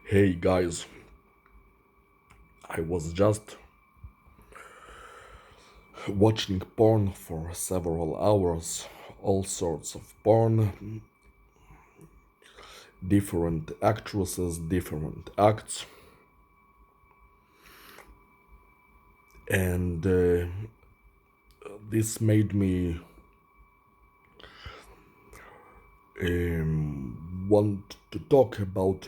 Hey guys, I was just watching porn for several hours, all sorts of porn, different actresses, different acts, and this made me want to talk about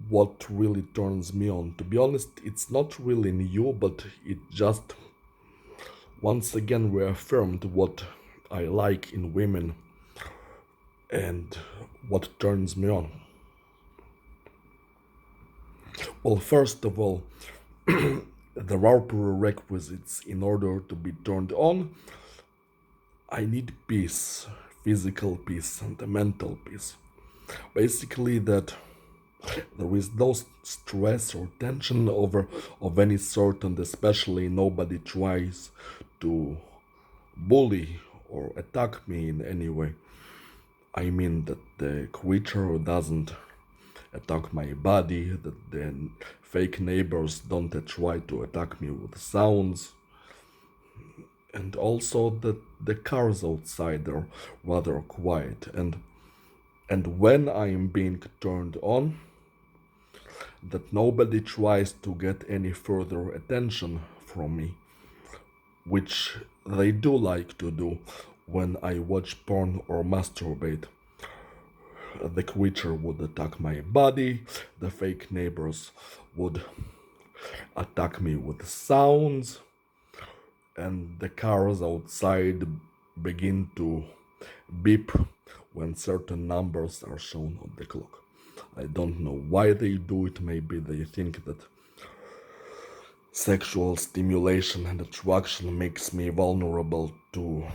what really turns me on. To be honest, it's not really new, but it just once again reaffirmed what I like in women and what turns me on. Well, first of all, there are prerequisites in order to be turned on. I need peace, physical peace and mental peace. Basically, that there is no stress or tension over of any sort, and especially nobody tries to bully or attack me in any way. I mean that the creature doesn't attack my body, that the fake neighbors don't try to attack me with sounds, and also that the cars outside are rather quiet. And when I am being turned on, that nobody tries to get any further attention from me, which they do like to do when I watch porn or masturbate. The creature would attack my body, the fake neighbors would attack me with sounds, and the cars outside begin to beep when certain numbers are shown on the clock. I don't know why they do it. Maybe they think that sexual stimulation and attraction makes me vulnerable to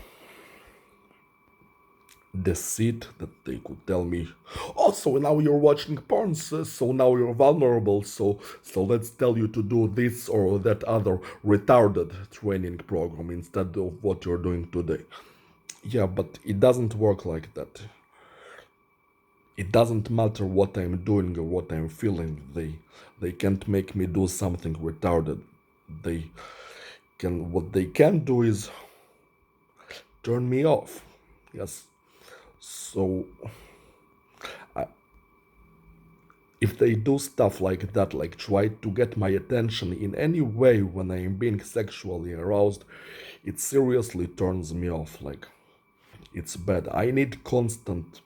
deceit, that they could tell me, oh, so now you're watching porn, so now you're vulnerable, so let's tell you to do this or that other retarded training program instead of what you're doing today. Yeah, but it doesn't work like that. It doesn't matter what I'm doing or what I'm feeling. They can't make me do something retarded. They can What they can do is turn me off. Yes. So if they do stuff like that, like try to get my attention in any way when I am being sexually aroused, it seriously turns me off. Like, it's bad. I need constant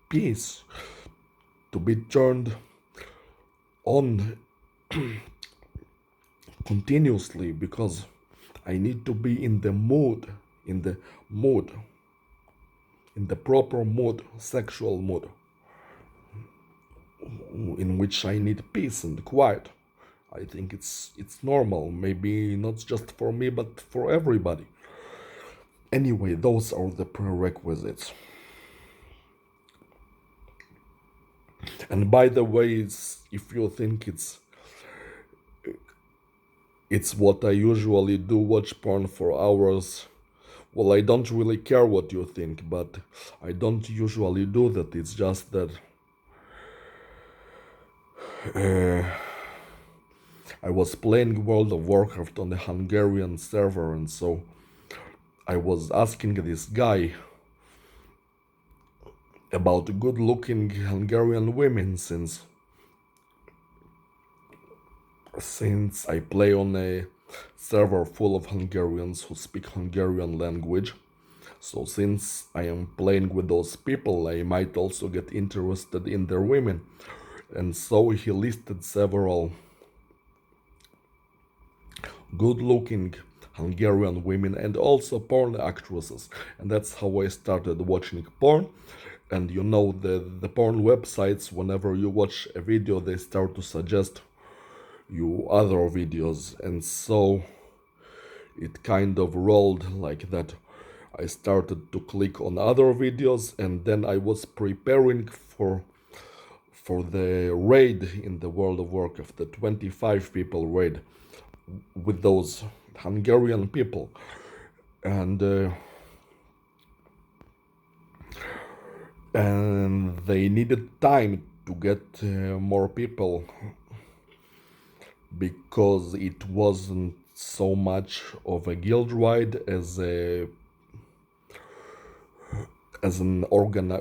peace to be turned on continuously, because I need to be in the mood, in the mood, in the proper mood, sexual mood, in which I need peace and quiet. I think it's normal, maybe not just for me, but for everybody. Anyway, those are the prerequisites. And by the way, if you think it's what I usually do, watch porn for hours, well, I don't really care what you think, but I don't usually do that. It's just that I was playing World of Warcraft on the Hungarian server, and so I was asking this guy about good looking Hungarian women, since I play on a server full of Hungarians who speak Hungarian language. So since I am playing with those people, I might also get interested in their women. And so he listed several good looking Hungarian women and also porn actresses. And that's how I started watching porn. And you know, the porn websites, whenever you watch a video, they start to suggest you other videos. And so it kind of rolled like that. I started to click on other videos, and then I was preparing for the raid in the World of Warcraft, the 25 people raid with those Hungarian people. And they needed time to get more people because it wasn't so much of a guild ride as an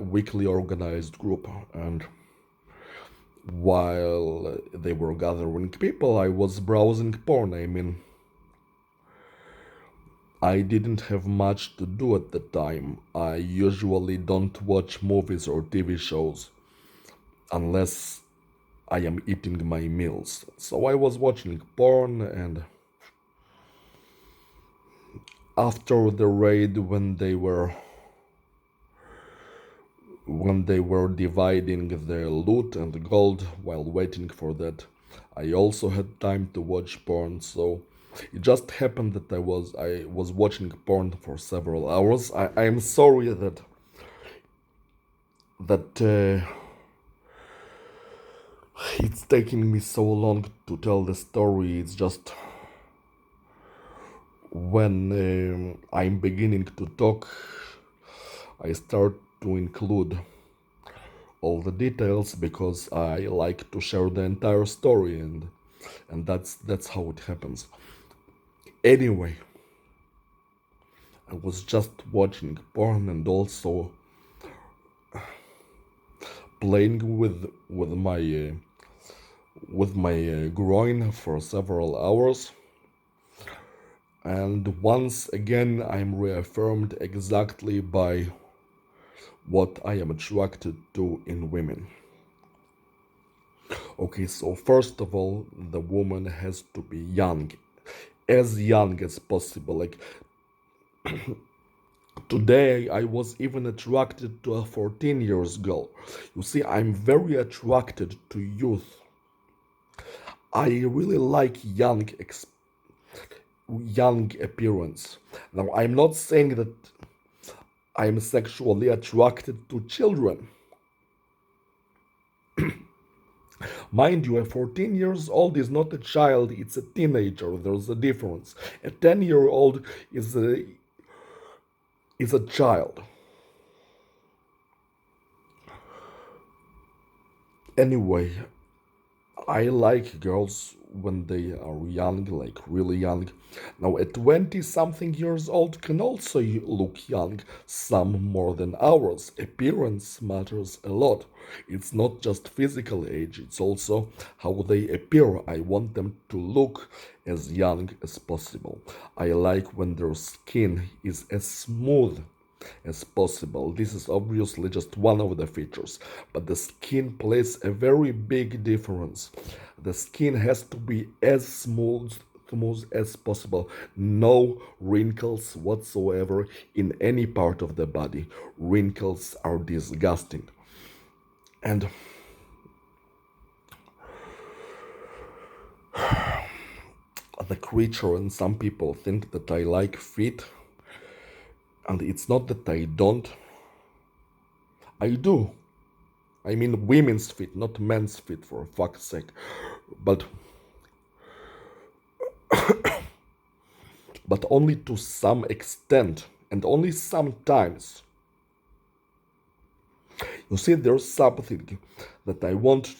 weekly organized group. And while they were gathering people, I was browsing porn. I mean, I didn't have much to do at the time. I usually don't watch movies or TV shows unless I am eating my meals. So I was watching porn, and after the raid, when they were dividing the loot and gold while waiting for that, I also had time to watch porn. So it just happened that I was watching porn for several hours. I am sorry that it's taking me so long to tell the story. It's just when I'm beginning to talk, I start to include all the details because I like to share the entire story, and that's how it happens. Anyway, I was just watching porn and also playing with my groin for several hours. And once again, I'm reaffirmed exactly by what I am attracted to in women. Okay, so first of all, the woman has to be as young as possible. Like today, I was even attracted to a 14 years girl. You see, I'm very attracted to youth. I really like young appearance. Now, I'm not saying that I'm sexually attracted to children. Mind you, a 14 years old is not a child, it's a teenager. There's a difference. A 10-year-old is a child. Anyway, I like girls when they are young, like really young. Now, a 20 something years old can also look young, some more than ours. Appearance matters a lot. It's not just physical age, it's also how they appear. I want them to look as young as possible. I like when their skin is as smooth as possible. This is obviously just one of the features, but the skin plays a very big difference. The skin has to be as smooth as possible. No wrinkles whatsoever in any part of the body. Wrinkles are disgusting. And the creature, and some people think that I like feet, and it's not that I don't. I do. I mean women's feet, not men's feet, for fuck's sake. But only to some extent and only sometimes. You see, there's something that I want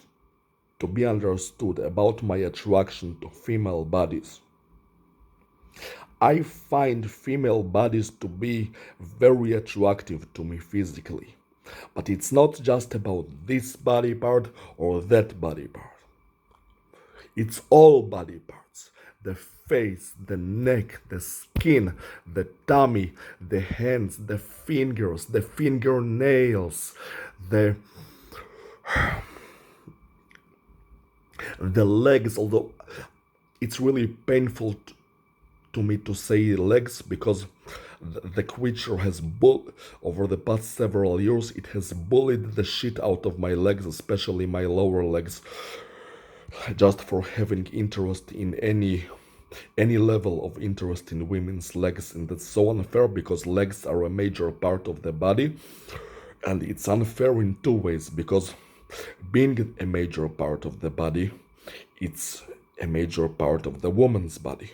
to be understood about my attraction to female bodies. I find female bodies to be very attractive to me physically. But it's not just about this body part or that body part. It's all body parts. The face, the neck, the skin, the tummy, the hands, the fingers, the fingernails, the legs, although it's really painful to me to say legs because the creature has over the past several years it has bullied the shit out of my legs, especially my lower legs, just for having interest in any level of interest in women's legs. And that's so unfair because legs are a major part of the body, and it's unfair in two ways because being a major part of the body, it's a major part of the woman's body.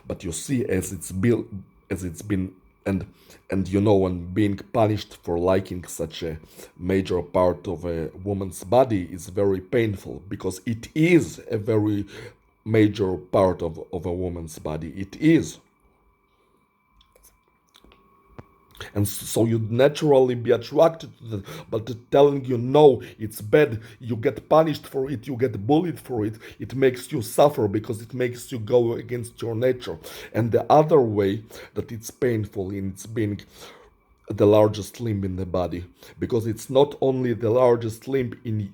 But you see, as it's been and you know, and being punished for liking such a major part of a woman's body is very painful, because it is a very major part of a woman's body. It is. And so you'd naturally be attracted to that. But telling you no, it's bad, you get punished for it, you get bullied for it, it makes you suffer because it makes you go against your nature. And the other way that it's painful in its being the largest limb in the body, because it's not only the largest limb in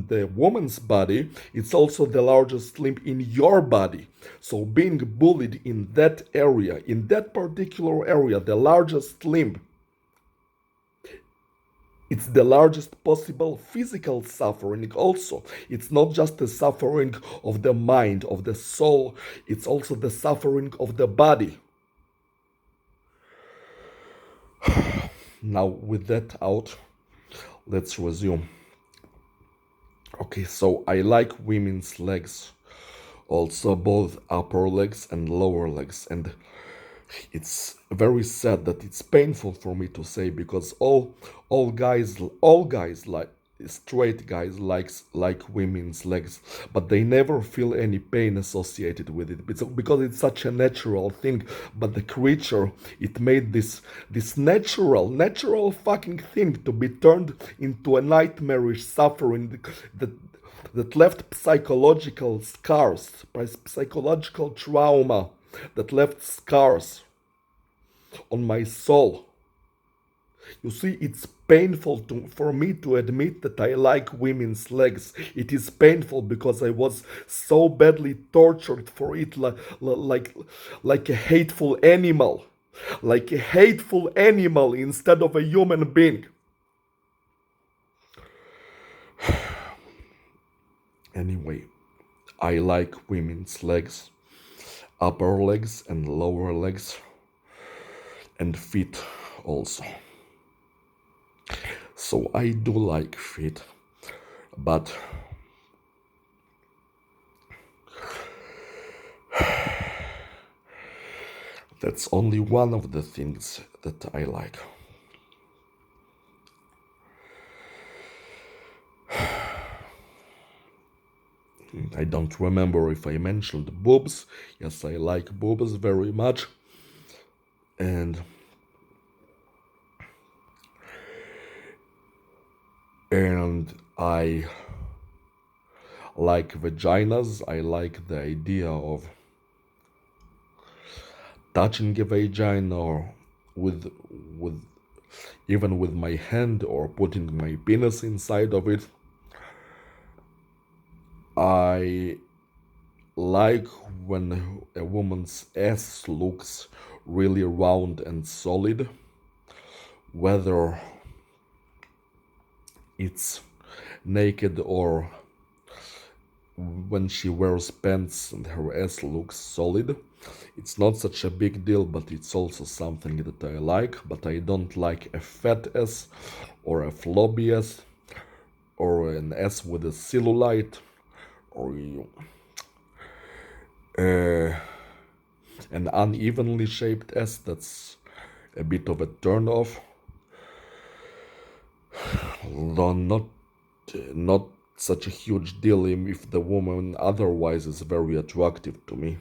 the woman's body, it's also the largest limb in your body. So being bullied in that area, in that particular area, the largest limb, it's the largest possible physical suffering also. It's not just the suffering of the mind, of the soul, it's also the suffering of the body. Now, with that out, let's resume. Okay, so I like women's legs, also both upper legs and lower legs, and it's very sad that it's painful for me to say, because all guys like straight guys like women's legs, but they never feel any pain associated with it, because it's such a natural thing. But the creature, it made this natural fucking thing to be turned into a nightmarish suffering that left psychological scars, psychological trauma, that left scars on my soul. You see, it's painful for me to admit that I like women's legs. It is painful because I was so badly tortured for it, like a hateful animal. Like a hateful animal instead of a human being. Anyway, I like women's legs, upper legs and lower legs, and feet also. So I do like feet, but that's only one of the things that I like. I don't remember if I mentioned boobs. Yes, I like boobs very much. And I like vaginas. I like the idea of touching a vagina, or with even with my hand, or putting my penis inside of it. I like when a woman's ass looks really round and solid, whether it's naked or when she wears pants and her ass looks solid. It's not such a big deal, but it's also something that I like. But I don't like a fat ass, or a floppy ass, or an ass with a cellulite, or an unevenly shaped ass. That's a bit of a turn off. Though not such a huge deal if the woman otherwise is very attractive to me.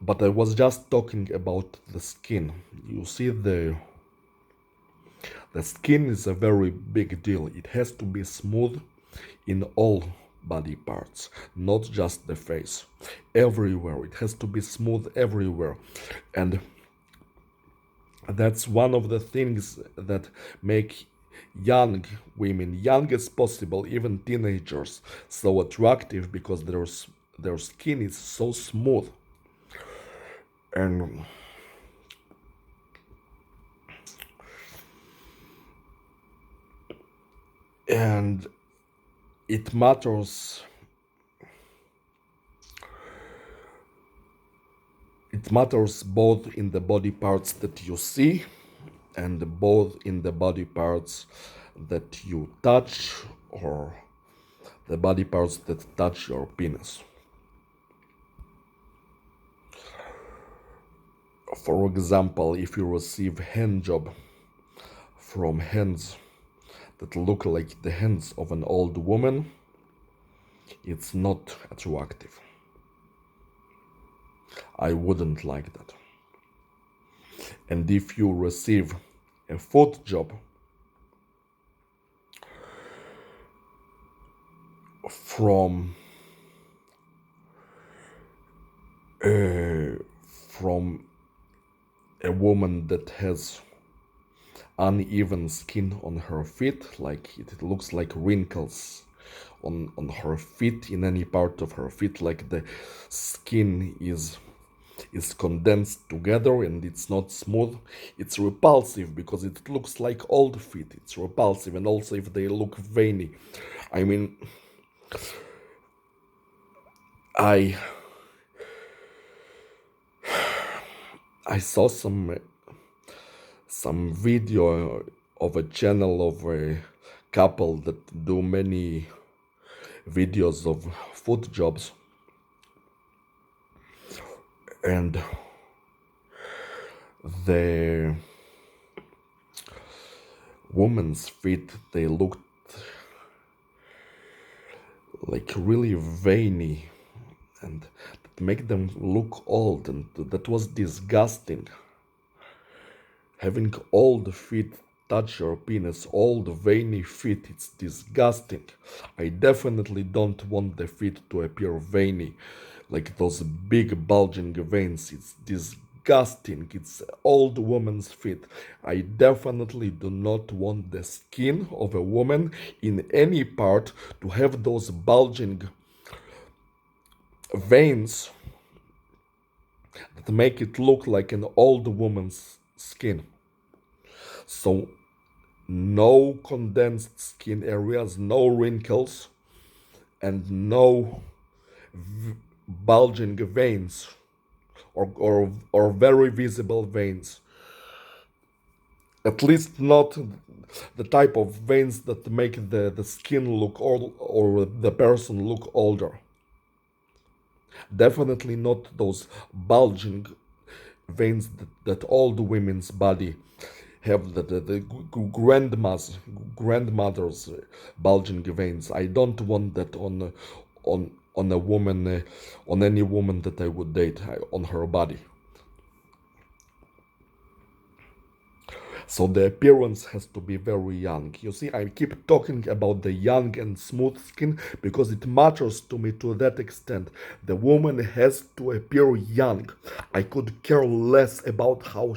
But I was just talking about the skin. You see, the skin is a very big deal. It has to be smooth in all body parts, not just the face. Everywhere. It has to be smooth everywhere. And that's one of the things that make young women, young as possible, even teenagers, so attractive, because their skin is so smooth. And it matters. It matters both in the body parts that you see, and both in the body parts that you touch, or the body parts that touch your penis. For example, if you receive hand job from hands that look like the hands of an old woman, it's not attractive. I wouldn't like that. And if you receive a foot job from from a woman that has uneven skin on her feet, like it looks like wrinkles on her feet, in any part of her feet, like the skin is condensed together and it's not smooth, it's repulsive because it looks like old feet. It's repulsive. And also if they look veiny, I mean, I saw some video of a channel of a couple that do many videos of foot jobs, and the woman's feet, they looked like really veiny, and that make them look old, and that was disgusting. Having old feet touch your penis, old veiny feet, it's disgusting. I definitely don't want the feet to appear veiny, like those big bulging veins. It's disgusting. It's old woman's feet. I definitely do not want the skin of a woman in any part to have those bulging veins that make it look like an old woman's skin. So no condensed skin areas, no wrinkles, and no bulging veins, or very visible veins. At least not the type of veins that make the skin look old or the person look older. Definitely not those bulging veins that all the women's body have, the grandmother's bulging veins. I don't want that on a woman, on any woman that I would date, on her body. So the appearance has to be very young. You see, I keep talking about the young and smooth skin because it matters to me to that extent. The woman has to appear young. I could care less about how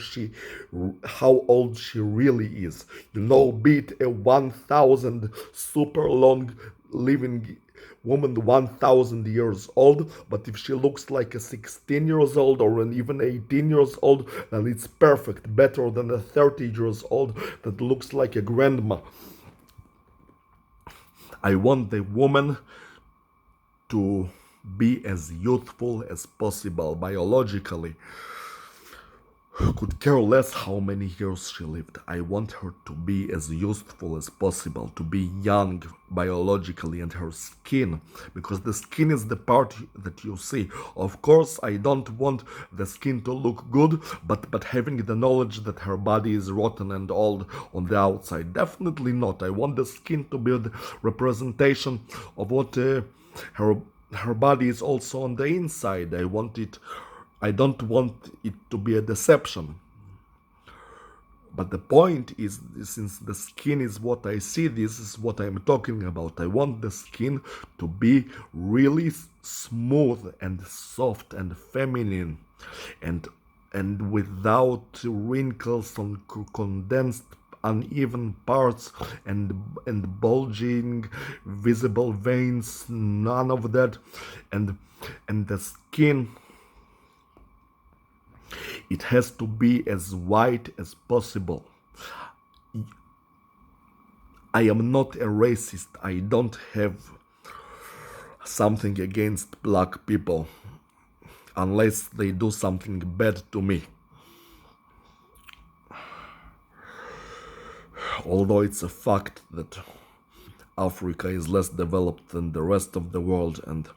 old she really is. You know, be it a 1,000 super long living woman, 1,000 years old, but if she looks like a 16 years old or an even 18 years old, then it's perfect, better than a 30 years old that looks like a grandma. I want the woman to be as youthful as possible biologically. Could care less how many years she lived. I want her to be as youthful as possible, to be young biologically, and her skin, because the skin is the part that you see. Of course, I don't want the skin to look good, but having the knowledge that her body is rotten and old on the outside, definitely not. I want the skin to be the representation of what her body is also on the inside. I don't want it to be a deception. But the point is, since the skin is what I see, this is what I'm talking about. I want the skin to be really smooth and soft and feminine, and without wrinkles on condensed uneven parts and bulging visible veins, none of that. And the skin, it has to be as white as possible. I am not a racist. I don't have something against black people unless they do something bad to me. Although it's a fact that Africa is less developed than the rest of the world, and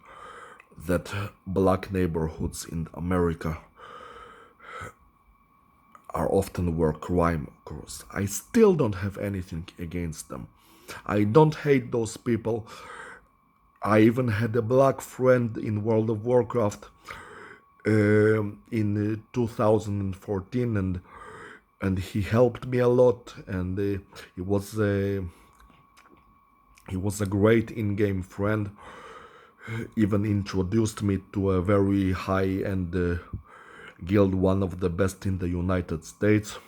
that black neighborhoods in America are often where crime occurs. I still don't have anything against them. I don't hate those people. I even had a black friend in World of Warcraft in 2014, and he helped me a lot, and he was a great in-game friend. Even introduced me to a very high-end guild, one of the best in the United States.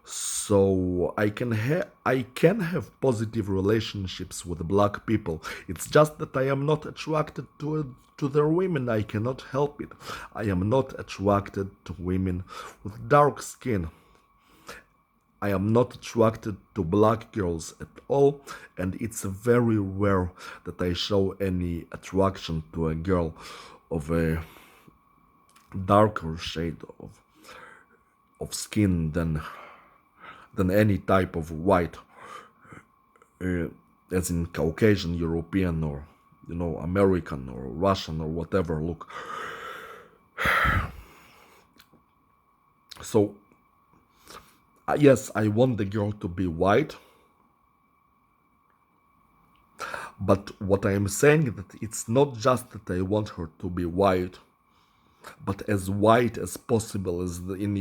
So I can have positive relationships with black people. It's just that I am not attracted to their women. I cannot help it. I am not attracted to women with dark skin. I am not attracted to black girls at all, and it's very rare that I show any attraction to a girl of a darker shade of skin than any type of white, uh, as in Caucasian, European, or American or Russian or whatever. Look, so yes, I want the girl to be white, but what I am saying is that it's not just that I want her to be white, but as white as possible, as in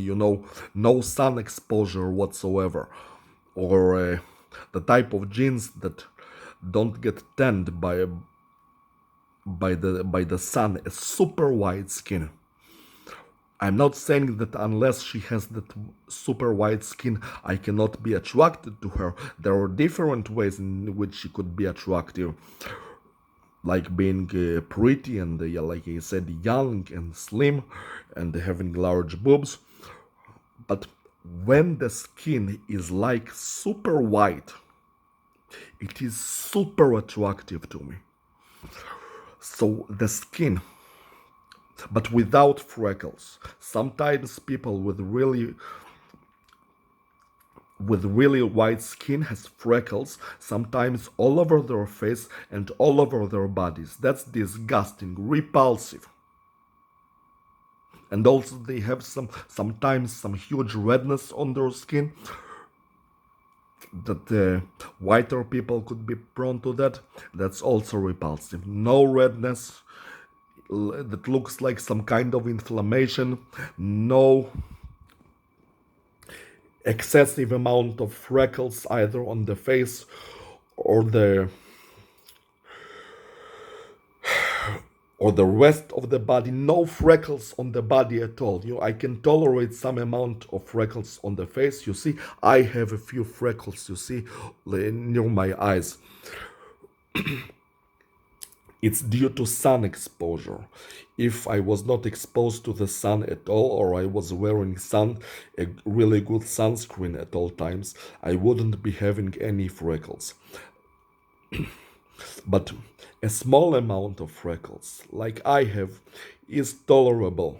no sun exposure whatsoever, or the type of genes that don't get tanned by the sun, a super white skin. I'm not saying that unless she has that super white skin, I cannot be attracted to her. There are different ways in which she could be attractive, like being pretty and, like I said, young and slim and having large boobs. But when the skin is like super white, it is super attractive to me. So the skin, but without freckles. Sometimes people with really white skin has freckles, sometimes all over their face and all over their bodies. That's disgusting, repulsive. And also they have sometimes some huge redness on their skin that whiter people could be prone to that. That's also repulsive. No redness that looks like some kind of inflammation. No excessive amount of freckles either on the face or the rest of the body. No freckles on the body at all. I can tolerate some amount of freckles on the face. You see, I have a few freckles, you see, near my eyes. It's due to sun exposure. If I was not exposed to the sun at all, or I was wearing a really good sunscreen at all times, I wouldn't be having any freckles. But a small amount of freckles, like I have, is tolerable.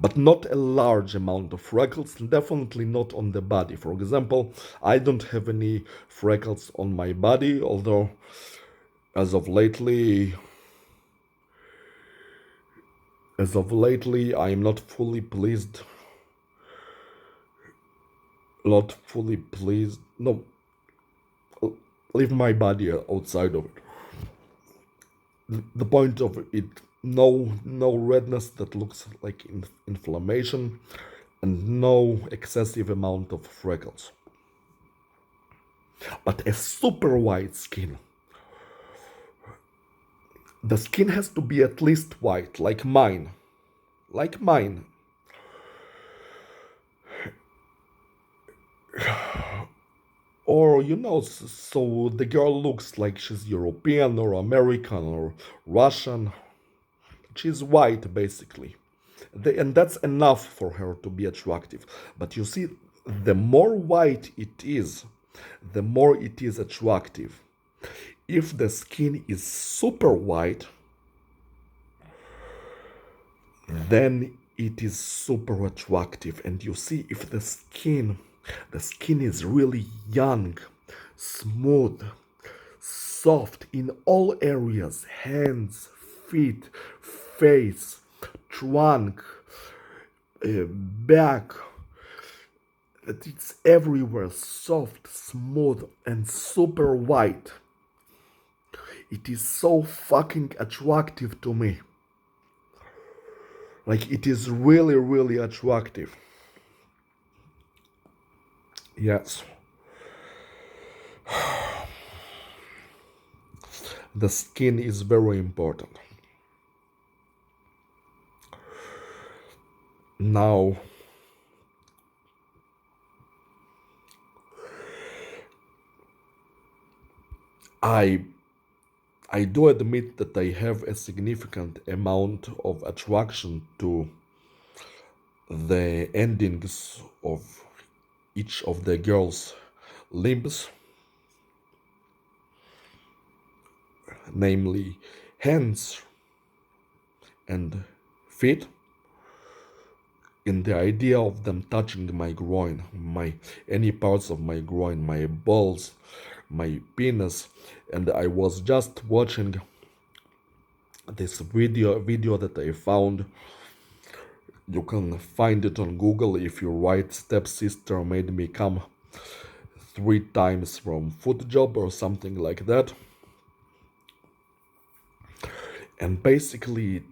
But not a large amount of freckles, definitely not on the body. For example, I don't have any freckles on my body, although as of lately, I am not fully pleased. Not fully pleased. No, leave my body outside of it. The point of it, no redness that looks like inflammation, and no excessive amount of freckles. But a super white skin. The skin has to be at least white, like mine. Like mine. Or, so the girl looks like she's European or American or Russian. She's white, basically. And that's enough for her to be attractive. But you see, the more white it is, the more it is attractive. If the skin is super white, then it is super attractive. And you see, if the skin is really young, smooth, soft in all areas, hands, feet, face, trunk, back, that it's everywhere soft, smooth, and super white. It is so fucking attractive to me. Like, it is really, really attractive. Yes. The skin is very important. Now, I I do admit that I have a significant amount of attraction to the endings of each of the girls' limbs, namely hands and feet, in the idea of them touching my groin, my any parts of my groin, my balls, my penis. And I was just watching this video that I found. You can find it on Google if you write "stepsister made me come 3 times from foot job" or something like that. And basically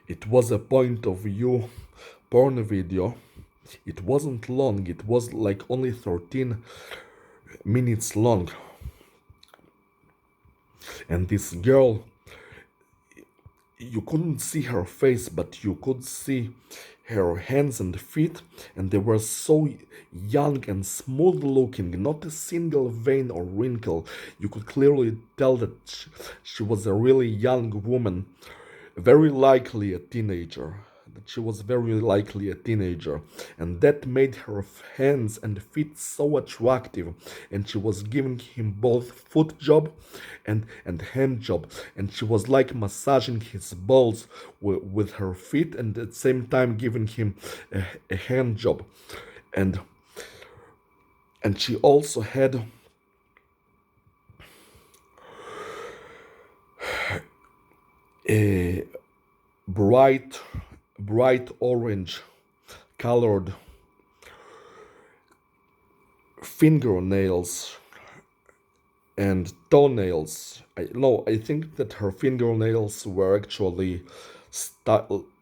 it was a point of view porn video. It wasn't long, it was like only 13 minutes long. And this girl, you couldn't see her face, but you could see her hands and feet, and they were so young and smooth looking, not a single vein or wrinkle. You could clearly tell that she was a really young woman, very likely a teenager. That she was very likely a teenager, and that made her hands and feet so attractive. And she was giving him both foot job and hand job, and she was like massaging his balls with her feet, and at the same time giving him a hand job. And she also had a bright orange colored fingernails and toenails. I think that her fingernails were actually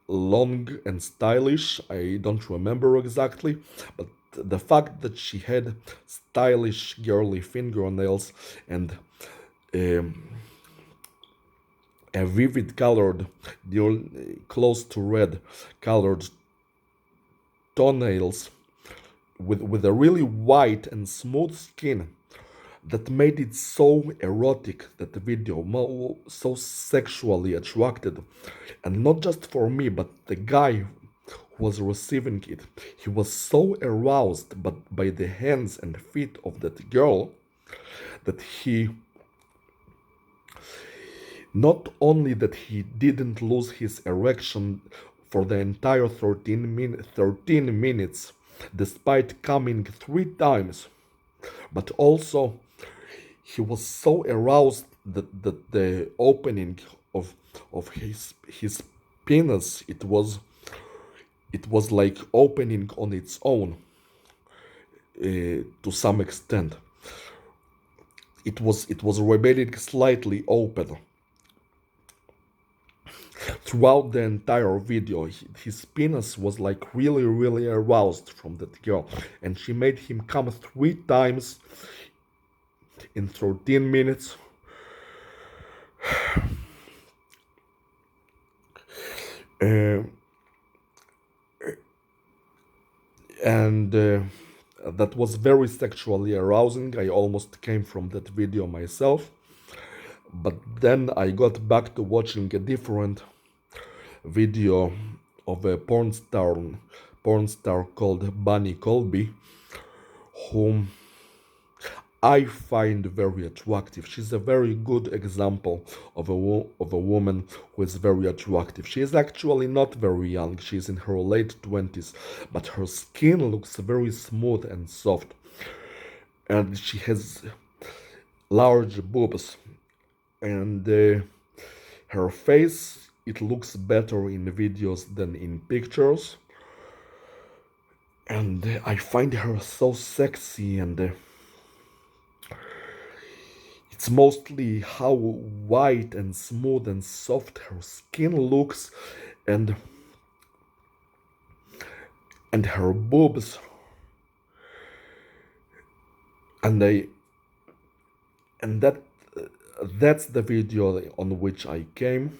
long and stylish. I don't remember exactly, but the fact that she had stylish girly fingernails and um, a vivid colored, close to red colored toenails with a really white and smooth skin, that made it so erotic, that video, so sexually attracted. And not just for me, but the guy who was receiving it. He was so aroused by the hands and feet of that girl, that he, not only that he didn't lose his erection for the entire 13 minutes, despite coming 3 times, but also he was so aroused that the opening of his penis, it was like opening on its own, to some extent. It was remaining slightly open throughout the entire video. His penis was like really, really aroused from that girl, and she made him come 3 times in 13 minutes. Uh, and that was very sexually arousing. I almost came from that video myself. But then I got back to watching a different video of a porn star called Bunny Colby, whom I find very attractive. She's a very good example of a woman who is very attractive. She is actually not very young. She's in her late 20s, but her skin looks very smooth and soft. And she has large boobs. And her face, it looks better in videos than in pictures. and I find her so sexy, and it's mostly how white and smooth and soft her skin looks, and her boobs, and I and that's the video on which I came,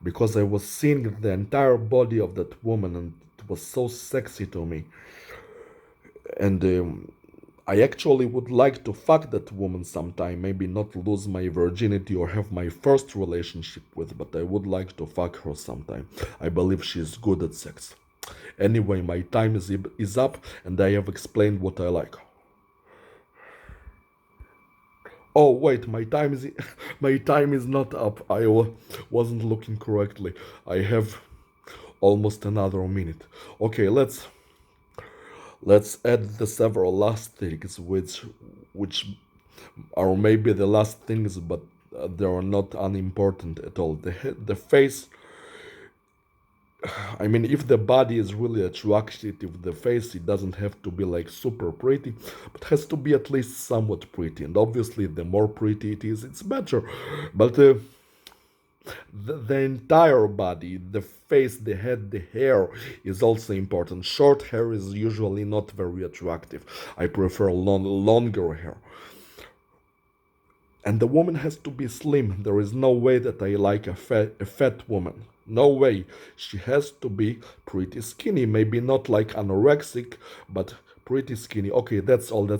because I was seeing the entire body of that woman, and it was so sexy to me. And I actually would like to fuck that woman sometime, maybe not lose my virginity or have my first relationship with, but I would like to fuck her sometime. I believe she's good at sex. Anyway, my time is up, and I have explained what I like. Oh wait, my time is my time is not up. I wasn't looking correctly. I have almost another minute. Okay, let's add the several last things, which are maybe the last things, but they are not unimportant at all. The face. I mean, if the body is really attractive, if the face, it doesn't have to be like super pretty, but has to be at least somewhat pretty. And obviously, the more pretty it is, it's better. But the entire body, the face, the head, the hair is also important. Short hair is usually not very attractive. I prefer longer hair. And the woman has to be slim. There is no way that I like a fat woman. No way. She has to be pretty skinny. Maybe not like anorexic, but pretty skinny. Okay, that's all. That's